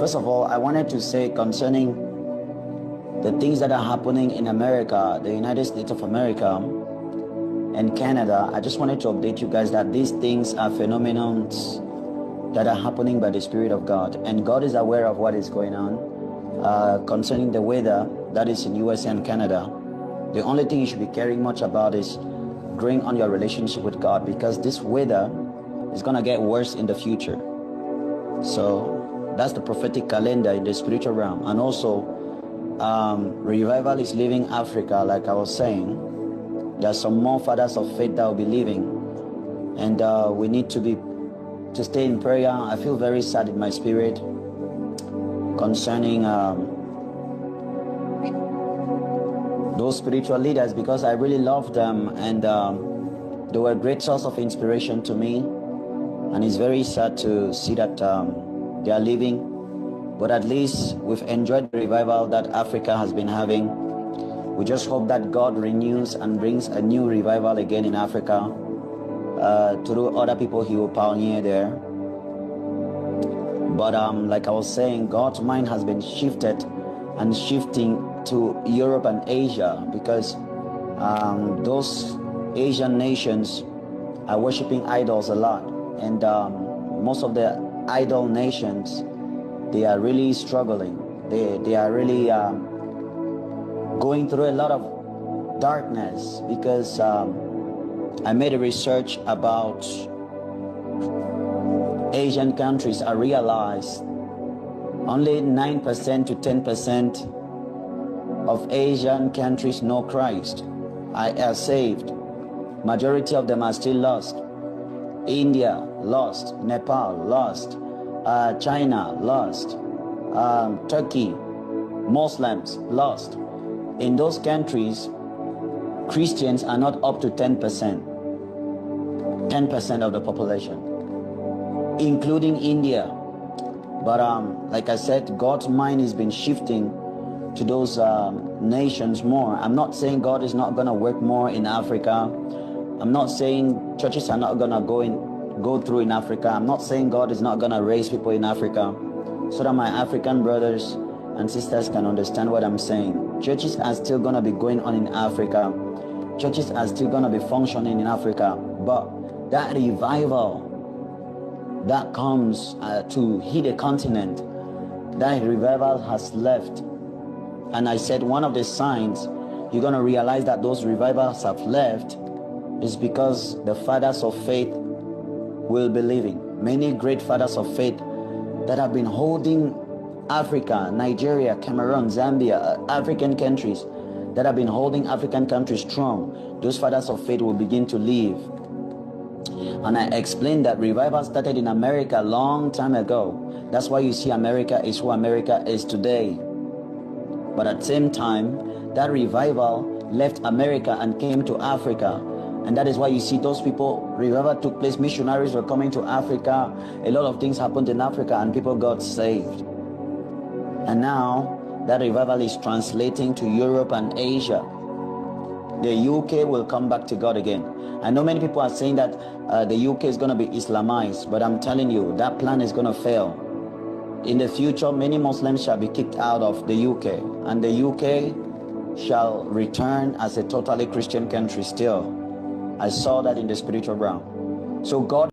First of all, I wanted to say concerning the things that are happening in America, the United States of America and Canada, I just wanted to update you guys that these things are phenomena that are happening by the Spirit of God. And God is aware of what is going on concerning the weather that is in USA and Canada. The only thing you should be caring much about is growing on your relationship with God, because this weather is going to get worse in the future. So that's the prophetic calendar in the spiritual realm. And also revival is leaving Africa, like I was saying. There are some more fathers of faith that will be leaving, and we need to stay in prayer. I feel very sad in my spirit concerning those spiritual leaders, because I really love them, and they were a great source of inspiration to me. And it's very sad to see that they are leaving. But at least we've enjoyed the revival that Africa has been having. We just hope that God renews and brings a new revival again in Africa. Through other people He will pioneer there. But like I was saying, God's mind has been shifted and shifting to Europe and Asia, because those Asian nations are worshiping idols a lot. And most of the idol nations, they are really struggling. They are really going through a lot of darkness, because I made a research about Asian countries. I realized only 9% to 10% of Asian countries know Christ, are saved. Majority of them are still lost. India, lost. Nepal, lost. China, lost. Turkey, Muslims, lost. In those countries, Christians are not up to 10%. 10% of the population, including India. But like I said, God's mind has been shifting to those nations more. I'm not saying God is not going to work more in Africa. I'm not saying churches are not going to go through in Africa. I'm not saying God is not going to raise people in Africa, so that my African brothers and sisters can understand what I'm saying. Churches are still going to be going on in Africa. Churches are still going to be functioning in Africa. But that revival that comes to hit a continent, that revival has left. And I said one of the signs you're going to realize that those revivals have left is because the fathers of faith will be leaving. Many great fathers of faith that have been holding Africa, Nigeria, Cameroon, Zambia, African countries, that have been holding African countries strong, those fathers of faith will begin to leave. And I explained that revival started in America a long time ago. That's why you see America is who America is today. But at the same time, that revival left America and came to Africa. And that is why you see those people, revival took place, missionaries were coming to Africa, a lot of things happened in Africa, and people got saved. And now, that revival is translating to Europe and Asia. The UK will come back to God again. I know many people are saying that the UK is going to be Islamized, but I'm telling you, that plan is going to fail. In the future, many Muslims shall be kicked out of the UK, and the UK shall return as a totally Christian country still. I saw that in the spiritual realm. So God